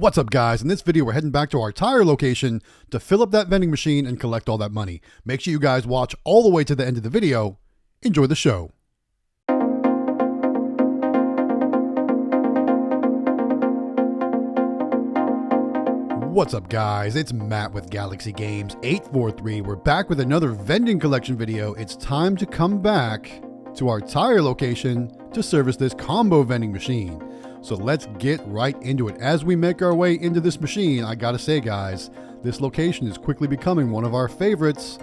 What's up, guys? In this video, we're heading back to our tire location to fill up that vending machine and collect all that money. Make sure you guys watch all the way to the end of the video. Enjoy the show. What's up, guys? It's Matt with Galaxy Games 843. We're back with another vending collection video. It's time to come back to our tire location to service this combo vending machine. So let's get right into it. As we make our way into this machine, I gotta say, guys, this location is quickly becoming one of our favorites.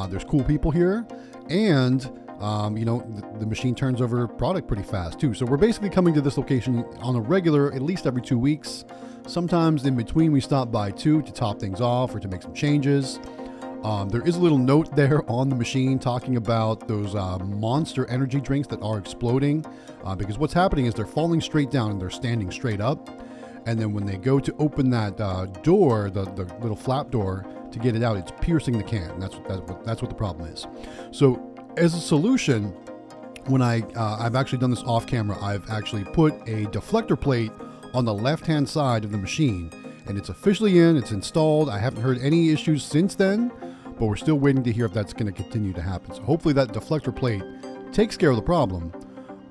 There's cool people here, and the machine turns over product pretty fast too. So we're basically coming to this location on a regular, at least every 2 weeks. Sometimes in between we stop by too to top things off or to make some changes. There is a little note there on the machine talking about those monster energy drinks that are exploding, because what's happening is they're falling straight down and they're standing straight up. And then when they go to open that door, the little flap door to get it out, it's piercing the can. That's what the problem is. So as a solution, when I've actually done this off camera, I've actually put a deflector plate on the left-hand side of the machine, and it's officially in, it's installed. I haven't heard any issues since then, but we're still waiting to hear if that's going to continue to happen. So hopefully that deflector plate takes care of the problem,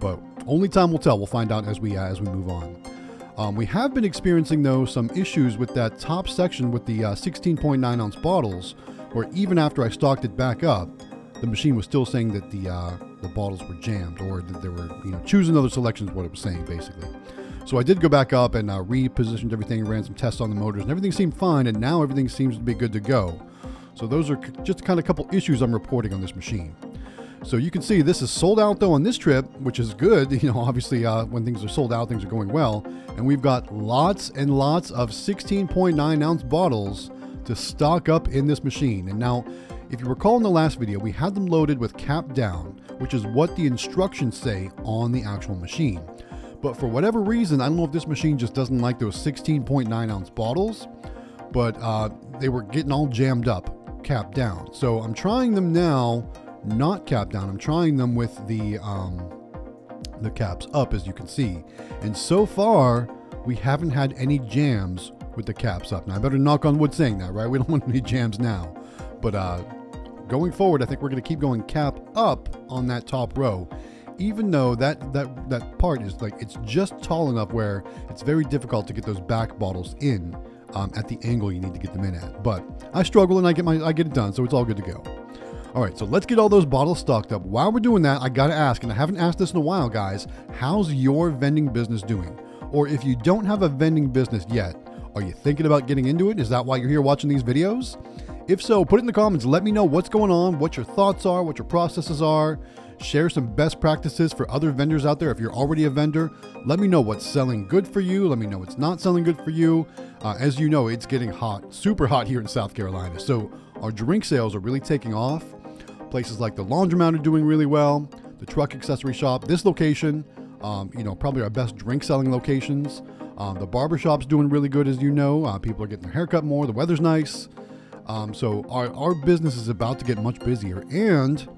but only time will tell. We'll find out as we move on. We have been experiencing, though, some issues with that top section with the 16.9 ounce bottles, where even after I stocked it back up, the machine was still saying that the bottles were jammed, or that they were, choose another selection is what it was saying, basically. So I did go back up and repositioned everything, ran some tests on the motors, and everything seemed fine, and now everything seems to be good to go. So those are just kind of a couple issues I'm reporting on this machine. So you can see this is sold out though on this trip, which is good. Obviously when things are sold out, things are going well. And we've got lots and lots of 16.9 ounce bottles to stock up in this machine. And now, if you recall in the last video, we had them loaded with cap down, which is what the instructions say on the actual machine. But for whatever reason, I don't know if this machine just doesn't like those 16.9 ounce bottles, but they were getting all jammed up, cap down. So I'm trying them now, not cap down. I'm trying them with the caps up, as you can see. And so far, we haven't had any jams with the caps up. Now I better knock on wood saying that, right? We don't want any jams now. But going forward, I think we're going to keep going cap up on that top row, even though that part is like, it's just tall enough where it's very difficult to get those back bottles in at the angle you need to get them in at. But I struggle and I get it done, so it's all good to go. All right, so let's get all those bottles stocked up. While we're doing that, I gotta ask, and I haven't asked this in a while, guys, how's your vending business doing? Or if you don't have a vending business yet, are you thinking about getting into it? Is that why you're here watching these videos? If so, put it in the comments. Let me know what's going on, what your thoughts are, what your processes are. Share some best practices for other vendors out there. If you're already a vendor, let me know what's selling good for you. Let me know what's not selling good for you. As you know, it's getting hot, super hot here in South Carolina. So our drink sales are really taking off. Places like the laundromat are doing really well. The truck accessory shop, this location, probably our best drink selling locations. The barbershop's doing really good, as you know. People are getting their haircut more. The weather's nice. So our business is about to get much busier. And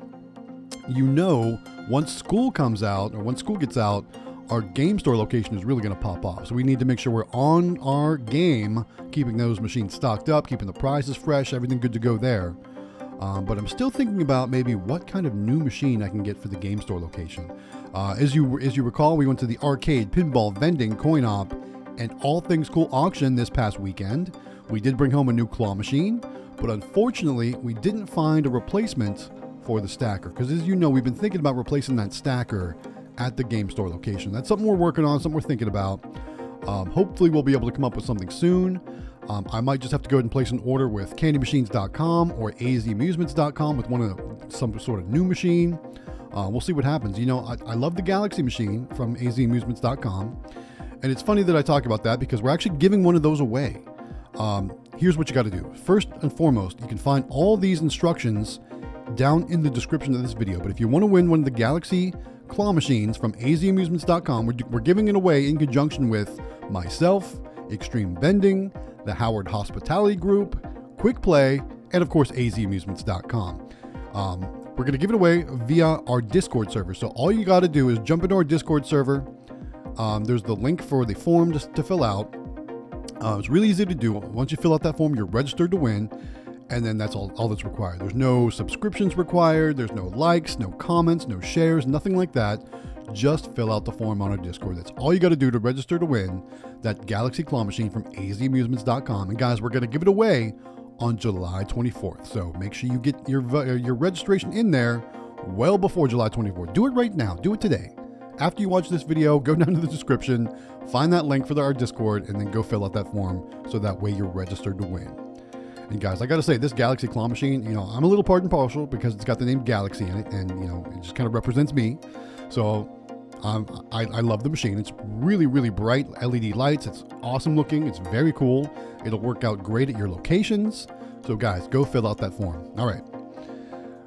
once school comes out, or once school gets out, our game store location is really going to pop off. So we need to make sure we're on our game, keeping those machines stocked up, keeping the prices fresh, everything good to go there. But I'm still thinking about maybe what kind of new machine I can get for the game store location. As you recall, we went to the arcade, pinball, vending, coin op, and all things cool auction this past weekend. We did bring home a new claw machine, but unfortunately, we didn't find a replacement for the stacker, because as you know, we've been thinking about replacing that stacker at the game store location. That's something we're working on, something we're thinking about. Hopefully we'll be able to come up with something soon. I might just have to go ahead and place an order with candymachines.com or azamusements.com with some sort of new machine. We'll see what happens. I love the Galaxy machine from azamusements.com, and it's funny that I talk about that because we're actually giving one of those away. Here's what you got to do. First and foremost, you can find all these instructions down in the description of this video. But if you want to win one of the Galaxy claw machines from azamusements.com, we're giving it away in conjunction with myself, Extreme Vending, the Howard Hospitality Group, Quick Play, and of course azamusements.com. We're going to give it away via our Discord server. So all you got to do is jump into our Discord server. There's the link for the form to fill out. It's really easy to do. Once you fill out that form, you're registered to win, and then that's all that's required. There's no subscriptions required. There's no likes, no comments, no shares, nothing like that. Just fill out the form on our Discord. That's all you got to do to register to win that Galaxy Claw Machine from azamusements.com. And guys, we're going to give it away on July 24th. So make sure you get your registration in there well before July 24th. Do it right now. Do it today. After you watch this video, go down to the description, find that link for our Discord, and then go fill out that form so that way you're registered to win. And guys, I got to say, this Galaxy Claw Machine, I'm a little part and partial because it's got the name Galaxy in it, and, it just kind of represents me. So I love the machine. It's really, really bright LED lights. It's awesome looking. It's very cool. It'll work out great at your locations. So guys, go fill out that form.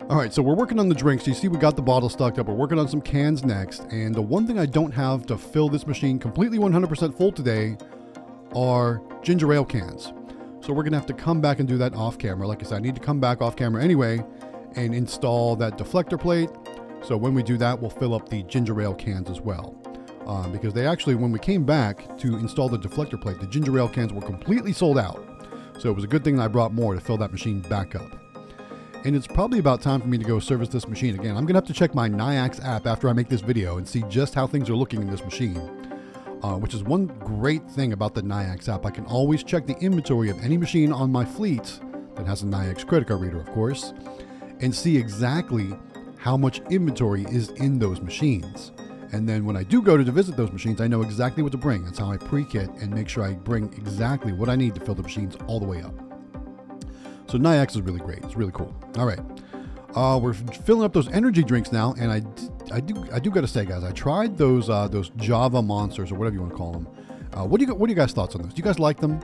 All right, so we're working on the drinks. You see we got the bottle stocked up. We're working on some cans next. And the one thing I don't have to fill this machine completely 100% full today are ginger ale cans. So we're going to have to come back and do that off camera. Like I said, I need to come back off camera anyway and install that deflector plate. So when we do that, we'll fill up the ginger ale cans as well. Because they actually, when we came back to install the deflector plate, the ginger ale cans were completely sold out. So it was a good thing that I brought more to fill that machine back up. And it's probably about time for me to go service this machine again. I'm going to have to check my Nayax app after I make this video and see just how things are looking in this machine. Which is one great thing about the Nayax app. I can always check the inventory of any machine on my fleet that has a Nayax credit card reader, of course, and see exactly how much inventory is in those machines. And then when I do go to visit those machines, I know exactly what to bring. That's how I pre-kit and make sure I bring exactly what I need to fill the machines all the way up. So Nayax is really great. It's really cool. All right. We're filling up those energy drinks now, and I do got to say, guys, I tried those Java monsters or whatever you want to call them. What are you guys' thoughts on those? Do you guys like them?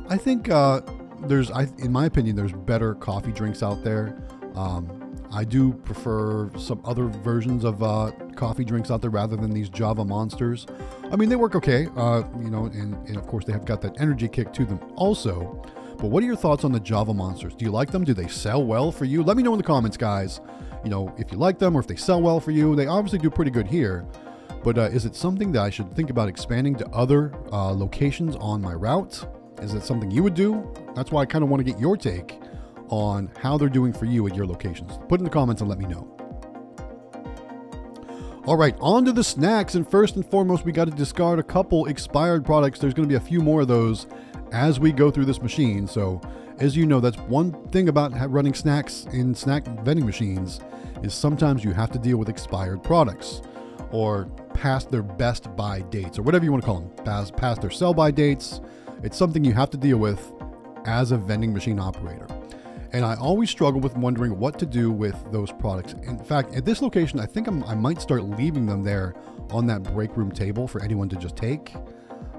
I think in my opinion, there's better coffee drinks out there. I do prefer some other versions of coffee drinks out there rather than these Java monsters. I mean, they work okay, and of course they have got that energy kick to them also. But what are your thoughts on the Java monsters? Do you like them? Do they sell well for you? Let me know in the comments, guys. If you like them or if they sell well for you. They obviously do pretty good here. But is it something that I should think about expanding to other locations on my route? Is it something you would do? That's why I kind of want to get your take on how they're doing for you at your locations. Put in the comments and let me know. All right, on to the snacks. And first and foremost, we got to discard a couple expired products. There's going to be a few more of those as we go through this machine. So as you know, that's one thing about running snacks in snack vending machines is sometimes you have to deal with expired products or past their best buy dates or whatever you want to call them, past their sell by dates. It's something you have to deal with as a vending machine operator. And I always struggle with wondering what to do with those products. In fact, at this location, I think I might start leaving them there on that break room table for anyone to just take.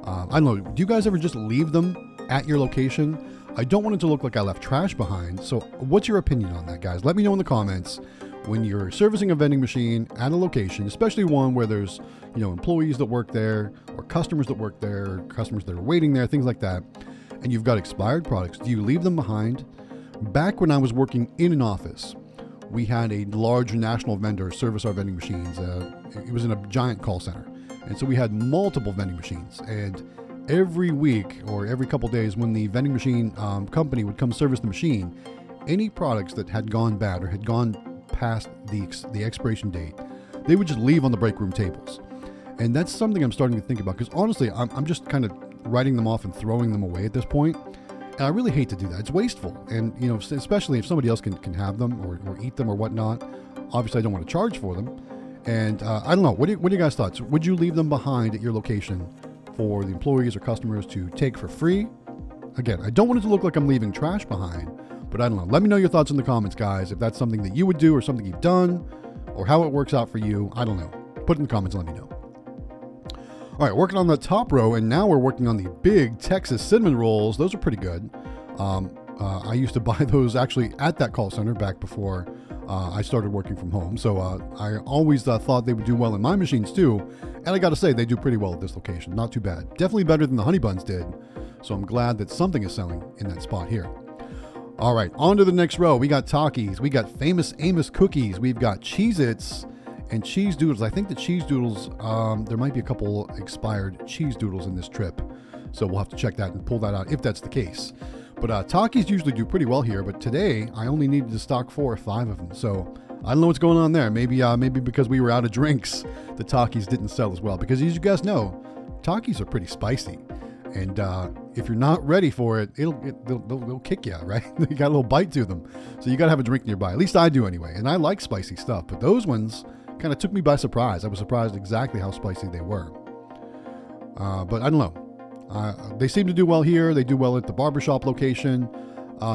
I don't know, do you guys ever just leave them at your location? I don't want it to look like I left trash behind. So what's your opinion on that, guys? Let me know in the comments. When you're servicing a vending machine at a location, especially one where there's, employees that work there or customers that work there, customers that are waiting there, things like that, and you've got expired products, do you leave them behind? Back when I was working in an office, we had a large national vendor service our vending machines. It was in a giant call center. And so we had multiple vending machines. And every week or every couple days when the vending machine company would come service the machine, any products that had gone bad or had gone past the expiration date, they would just leave on the break room tables. And that's something I'm starting to think about because honestly, I'm just kind of writing them off and throwing them away at this point. And I really hate to do that. It's wasteful. And, especially if somebody else can have them or eat them or whatnot. Obviously, I don't want to charge for them. And I don't know. What are you guys' thoughts? Would you leave them behind at your location for the employees or customers to take for free? Again, I don't want it to look like I'm leaving trash behind, but I don't know. Let me know your thoughts in the comments, guys, if that's something that you would do or something you've done or how it works out for you. I don't know. Put it in the comments and let me know. All right, working on the top row, and now we're working on the big Texas cinnamon rolls. Those are pretty good. I used to buy those actually at that call center back before I started working from home. So I always thought they would do well in my machines too. And I got to say, they do pretty well at this location. Not too bad. Definitely better than the honey buns did. So I'm glad that something is selling in that spot here. All right, on to the next row. We got Takis. We got Famous Amos cookies. We've got Cheez-Its and cheese doodles. I think the cheese doodles, there might be a couple expired cheese doodles in this trip. So we'll have to check that and pull that out if that's the case. But Takis usually do pretty well here, but today I only needed to stock 4 or 5 of them. So I don't know what's going on there. Maybe because we were out of drinks, the Takis didn't sell as well. Because as you guys know, Takis are pretty spicy. And if you're not ready for it, they'll kick you, right? They got a little bite to them. So you got to have a drink nearby. At least I do anyway. And I like spicy stuff. But those ones kind of took me by surprise. I was surprised exactly how spicy they were. But I don't know. They seem to do well here. They do well at the barbershop location.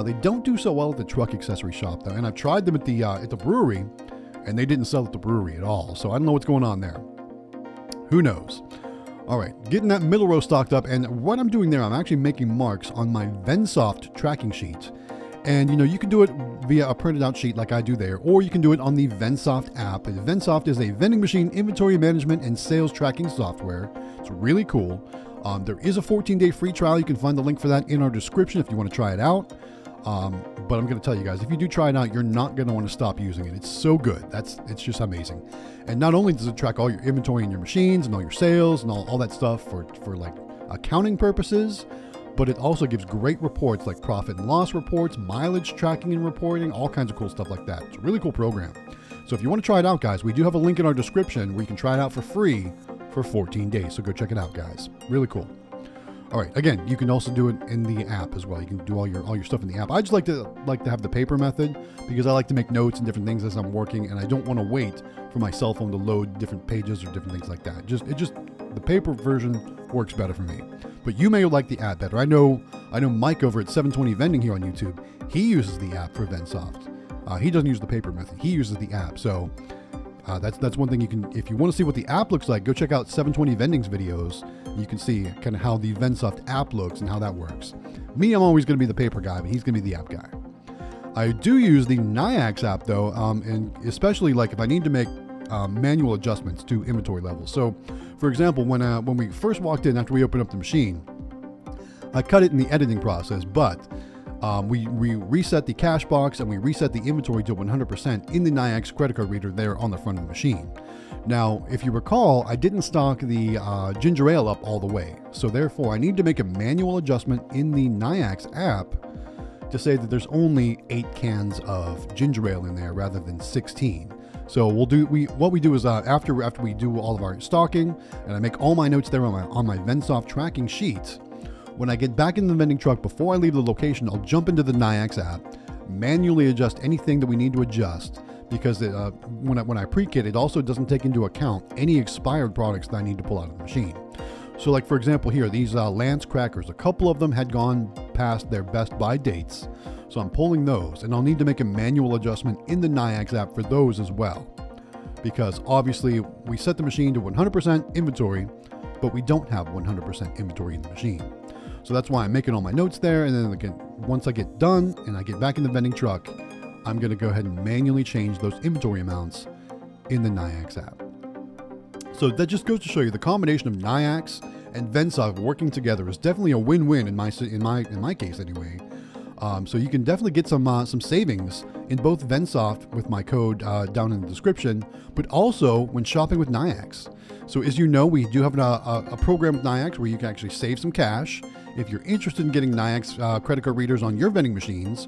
They don't do so well at the truck accessory shop, though. And I've tried them at the brewery, and they didn't sell at the brewery at all. So I don't know what's going on there. Who knows? All right, getting that middle row stocked up. And what I'm doing there, I'm actually making marks on my Vendsoft tracking sheet. And, you can do it via a printed out sheet like I do there, or you can do it on the Vendsoft app. And Vendsoft is a vending machine inventory management and sales tracking software. It's really cool. There is a 14-day free trial. You can find the link for that in our description if you want to try it out. But I'm going to tell you guys, if you do try it out, you're not going to want to stop using it. It's so good. It's just amazing. And not only does it track all your inventory in your machines and all your sales and all that stuff for like accounting purposes, but it also gives great reports like profit and loss reports, mileage tracking and reporting, all kinds of cool stuff like that. It's a really cool program. So if you want to try it out, guys, we do have a link in our description where you can try it out for free for 14 days. So go check it out, guys. Really cool. All right. Again, you can also do it in the app as well. You can do all your stuff in the app. I just like to have the paper method because I like to make notes and different things as I'm working, and I don't want to wait for my cell phone to load different pages or different things like that. The paper version works better for me. But you may like the app better. I know Mike over at 720 Vending here on YouTube. He uses the app for Vendsoft. He doesn't use the paper method. He uses the app. So that's one thing you can, if you want to see what the app looks like, go check out 720 Vending's videos. You can see kind of how the Vendsoft app looks and how that works. Me, I'm always going to be the paper guy, but he's going to be the app guy. I do use the Nayax app though, and especially like if I need to make manual adjustments to inventory levels. So, for example, when we first walked in after we opened up the machine, I cut it in the editing process, but we reset the cash box and we reset the inventory to 100% in the Nayax credit card reader there on the front of the machine. Now, if you recall, I didn't stock the ginger ale up all the way, so therefore I need to make a manual adjustment in the Nayax app to say that there's only 8 cans of ginger ale in there rather than 16. So what we do is after we do all of our stocking and I make all my notes there on my Vendsoft tracking sheet, when I get back in the vending truck before I leave the location, I'll jump into the Nayax app, manually adjust anything that we need to adjust, because when I pre-kit, it also doesn't take into account any expired products that I need to pull out of the machine. So like for example here, these Lance crackers, a couple of them had gone past their best buy dates. So I'm pulling those, and I'll need to make a manual adjustment in the Nayax app for those as well. Because obviously we set the machine to 100% inventory, but we don't have 100% inventory in the machine. So that's why I'm making all my notes there. And then again, once I get done and I get back in the vending truck, I'm going to go ahead and manually change those inventory amounts in the Nayax app. So that just goes to show you the combination of Nayax and Vendsoft working together is definitely a win-win in my case anyway. So you can definitely get some savings in both Vendsoft with my code down in the description, but also when shopping with Nayax. So as you know, we do have a program with Nayax where you can actually save some cash. If you're interested in getting Nayax credit card readers on your vending machines,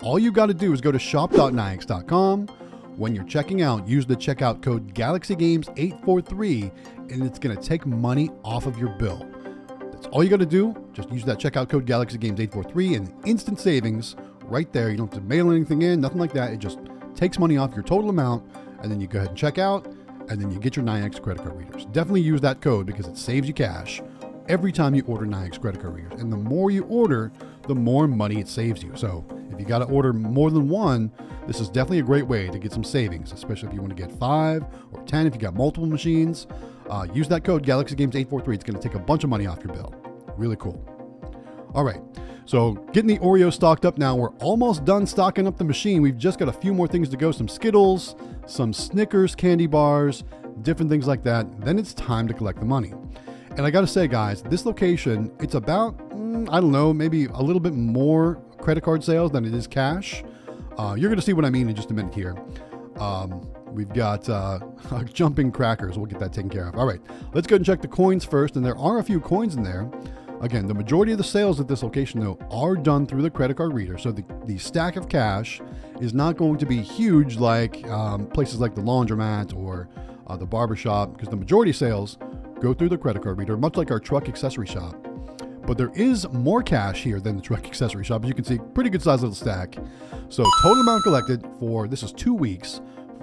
all you got to do is go to shop.nayax.com. When you're checking out, use the checkout code GalaxyGames843, and it's going to take money off of your bill. That's all you got to do. Just use that checkout code GalaxyGames843 and instant savings right there. You don't have to mail anything in, nothing like that. It just takes money off your total amount, and then you go ahead and check out, and then you get your Nayax credit card readers. Definitely use that code because it saves you cash every time you order Nayax credit card readers. And the more you order, the more money it saves you. So if you got to order more than one, this is definitely a great way to get some savings, especially if you want to get 5 or 10, if you got multiple machines. Use that code GalaxyGames843. It's going to take a bunch of money off your bill. Really cool. All right. So getting the Oreo stocked up now. We're almost done stocking up the machine. We've just got a few more things to go. Some Skittles, some Snickers candy bars, different things like that. Then it's time to collect the money. And I got to say, guys, this location, it's about, I don't know, maybe a little bit more credit card sales than it is cash. You're going to see what I mean in just a minute here. We've got jumping crackers. We'll get that taken care of. All right, let's go and check the coins first. And there are a few coins in there. Again, the majority of the sales at this location, though, are done through the credit card reader. So the stack of cash is not going to be huge like places like the laundromat or the barbershop, because the majority of sales go through the credit card reader, much like our truck accessory shop. But there is more cash here than the truck accessory shop. As you can see, pretty good size little stack. So total amount collected for, this is 2 weeks,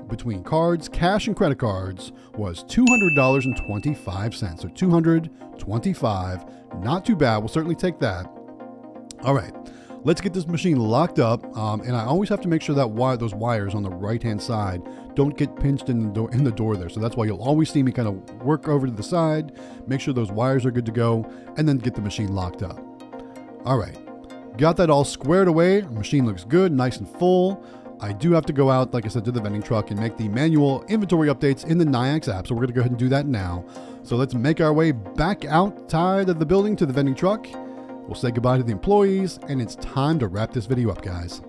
between cards, cash, and credit cards was $200.25. So $225, not too bad. We'll certainly take that. All right, let's get this machine locked up. And I always have to make sure that those wires on the right-hand side don't get pinched in the door there. So that's why you'll always see me kind of work over to the side, make sure those wires are good to go, and then get the machine locked up. All right, got that all squared away. The machine looks good, nice and full. I do have to go out, like I said, to the vending truck and make the manual inventory updates in the Nayax app. So we're going to go ahead and do that now. So let's make our way back outside of the building to the vending truck. We'll say goodbye to the employees, and it's time to wrap this video up, guys.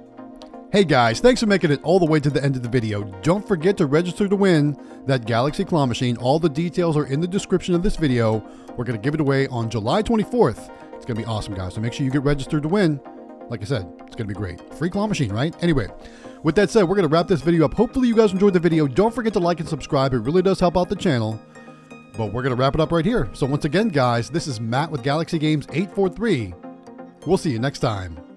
Hey guys, thanks for making it all the way to the end of the video. Don't forget to register to win that Galaxy Claw Machine. All the details are in the description of this video. We're going to give it away on July 24th. It's going to be awesome, guys. So make sure you get registered to win. Like I said, it's going to be great. Free claw machine, right? Anyway, with that said, we're going to wrap this video up. Hopefully you guys enjoyed the video. Don't forget to like and subscribe. It really does help out the channel. But we're going to wrap it up right here. So once again, guys, this is Matt with Galaxy Games 843. We'll see you next time.